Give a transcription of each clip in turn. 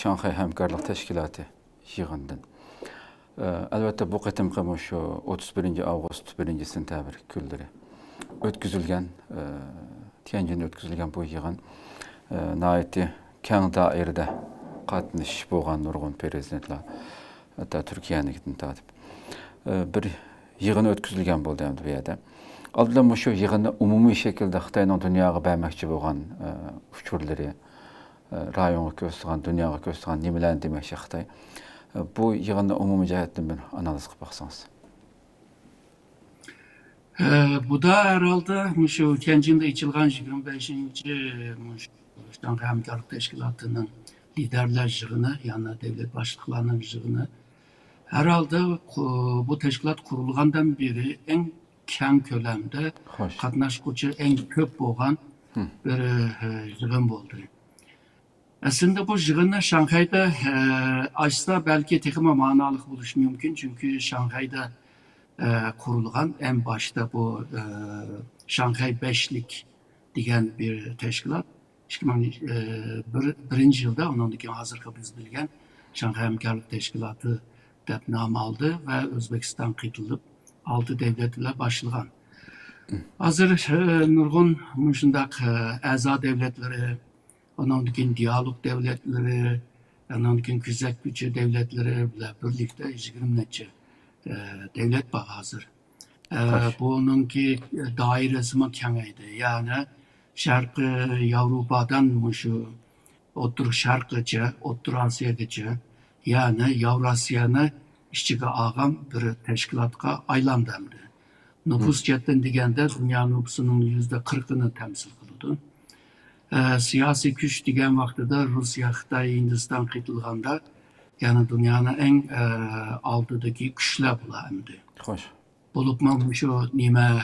Şanghay Hamkarlık Teşkilatı yığından. Elbette bu qitimqi şu 31 Ağustos 1 sentabr günleri ötküzülgen, Tianjin'de ötküzülgen bu yığın naiti keng dairede qatnış bolğan nurgun prezidentler hatta Türkiye'nin gittin tatip bir yığın ötküzülgen boldu endi bu yerda. Aldılar şu yığını umumi şekilde Xitayning dunyoga bermoqchi bolğan uçurları rayonga köstüğen, dünyaya köstüğen nimelerni demekçi Xitay. Bu yığında umumi cihetten bir analiz qilib baksanız. Bu da herhalde şu Tianjin'de içilgan 25. Şanghay Hamkarlık Teşkilatı'nın liderler yığını, yani devlet başlıklarının yığını. Herhalde bu teşkilat kurulgandan beri en keng kölemde katnaşgıcı en köp bolğan bir yığın oldu. Aslında bu yığınlar Şanghay'da açsa belki tekime manalık buluş mümkün. Çünkü Şanghay'da kurulgan en başta bu Şanghay Beşlik diyen bir teşkilat. 2001 yılda onundaki hazırki biz bilgen Şanghay Hamkarlık Teşkilatı dep nam aldı ve Özbekistan kıytılıp 6 devletler başlayan. Hazır nurgun müşündak aza devletleri, onundaki diyalog devletleri, onundaki küzek gücü devletleri birlikte 20 neçe devlet var hazır. Bununki dairesi mi kengeydi. Yani Şarkı Avrupa'dan şu Otur Şarkıcı, Otur Asya'gıcı, yani Yavrasya'nı işçiga ağam bir teşkilatka aylandamdı. Nüfus cetten digende dünya nüfusunun %40'ını temsil kıldı. Siyasi güç digen vaxtıda Rusya, Xitay, Hindistan kıytılganda yani dünyanın en altıdaki güçler bulandı. Hoş. Bulupma şu nime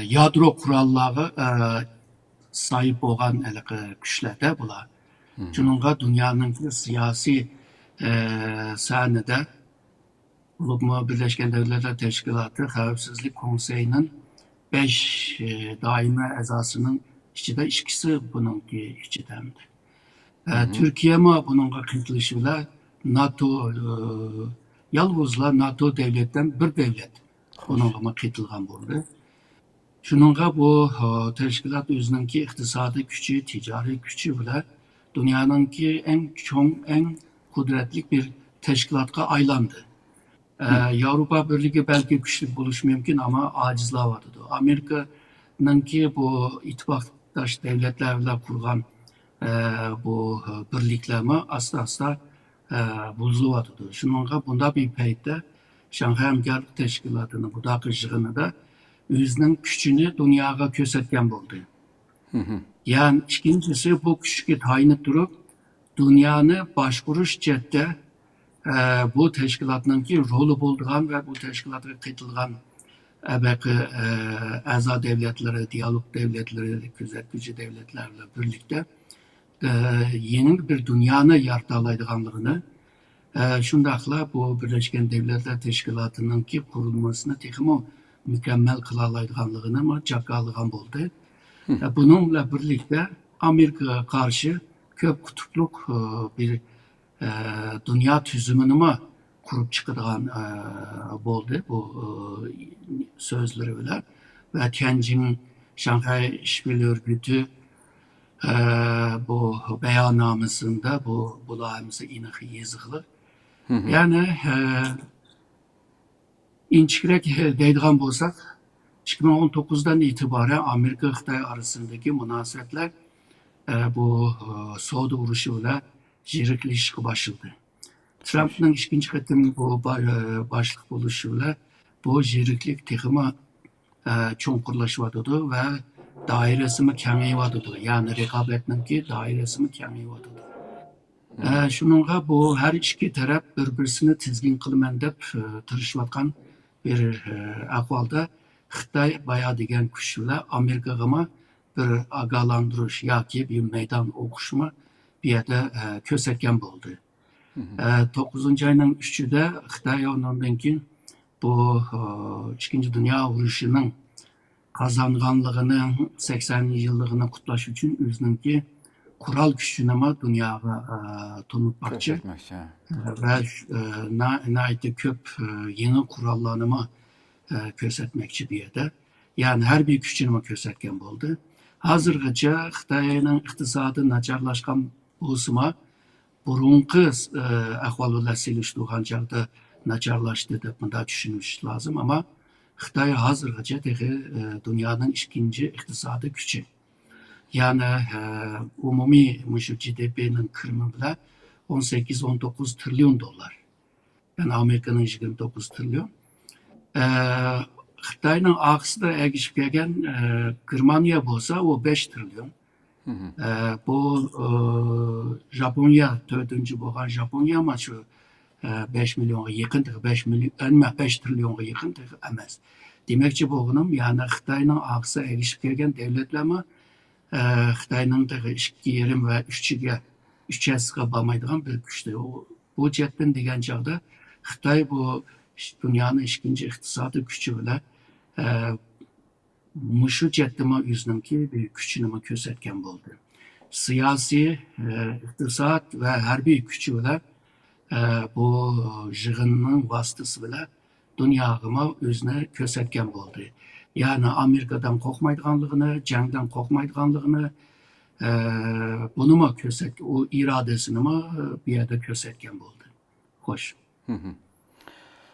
yadro kuralları sahip olan güçler de bular. Şununla dünyanın siyasi sahnede Bulupma Birleşken Devletler Teşkilatı Xavfsizlik Konseyi'nin 5 daimi azasının içinde ikisi bununki içidendi. Türkiye mi bununla kıytılışıyla NATO yalnızla NATO devletten bir devlet bununla kıytılgan buldu. Şununla bu teşkilat özününki iktisadi gücü, ticari gücü bile dünyanınki en çoğun, en kudretli bir teşkilatka aylandı. Avrupa Birliği belki güçlü buluş mümkün ama acizler vardı. Amerika'nın ki bu ittifaktaş devletlerle kurgan bu birliklerimi asla buzuluvardı. Şununla bunda bir peyde Şanghay Hamkarlık Teşkilatı'nın budaki yığını da özünün gücünü dünyaya kösetken oldu. Yani ikincisi bu güçlü tayinip durup dünyanı başvuruş cette bu teşkilatın ki rolü bulduğun ve bu teşkilatı kıytılgan belki aza devletleri, diyalog devletleri, gözetçi devletlerle birlikte yeni bir dünyanı yaratalaydıganlığını şundakla bu Birleşken Devletler Teşkilatı'nın ki kurulmasını tekimi mükemmel kılalaydıganlığını mı çakalıgan oldu. Bununla birlikte Amerika karşı köp kutupluk bir dünya tüzümünü mü kurup çıkıdığan oldu bu sözleri bile. Ve Tianjin Şanghay İşbirliği Örgütü bu beyannamesinde bu bulayımızı inik yazılı. Yani inçkirek deydiğen bolsak 2019'dan itibaren Amerika-Xitay arasındaki münasebetler bu Soğudu vuruşuyla jirikleşik başladı. Trump'ın ikinci kıtım bu başlık buluşuyla bu jiriklik tekimi çoğunkurlaşıvadıdı ve dairesini kengeyivadıdı. Yani rekabetinin ki dairesini kengeyivadıdı. Şununla bu her iki taraf birbirini tizgin kılmen dep tırışıvatkan bir ahvalda Xitay bayağı degen güçlüler Amerika'ma bir agalandırış ya ki bir meydan okuşma bir yerde kösetken oldu. 9. ayının 3'ünde Xitay ondan ki bu 2. Dünya Vuruşu'nun kazanganlığının 80. yıllığını kutlaş için özününki kural güçünü ama dünyaya tanıtmakçı Kösetmekçi. ve naiti köp yeni kurallarını kösetmekçi diye de. Yani her bir güçünü kösetken oldu. Hazırgacha Xitayning iqtisodi nacharlashgan bo'lsa, burunqi ahvol bilan selishtirgan chog'da nacharlashdi deb bunda tushunish lozim, ama Xitoy hozirgacha dunyoning ikkinchi iqtisodiy kuchi. Yani umumiy mushu GDP'nin kirimi bilan 18-19 trilyon dolar. Yani Amerika'nın 29 trilyon. Xitoyning og'zida egishib kelgan Germaniya bo'lsa, o 5 trilyon. Bu Japonya 4-cü bo'lgan Japonya ama şu 5 milyonga yaqin, 5 trilyonga yaqin emas. Demakchi bo'lganim, yani Xitoyning og'zida egishib kelgan davlatlarmi Xitoyning 2,5 va 3'e bormaydigan bir kuchda. Bu jihatdan degan chog'da Xitoy bu dünyanın ikinci iqtisodiy kuchi bilan mushu jihatdami o'zininki bir kuchini ko'rsatgan bo'ldi. Siyosiy, iqtisod va harbiy kuchi bilan bu yig'inning vositasi bilan dunyoga o'zini ko'rsatgan bo'ldi. Yani Amerikadan qo'rqmaydiganligini, jangdan qo'rqmaydiganligini, buni ko'rsatgan, o irodasini bu yerda ko'rsatgan bo'ldi. Xo'sh.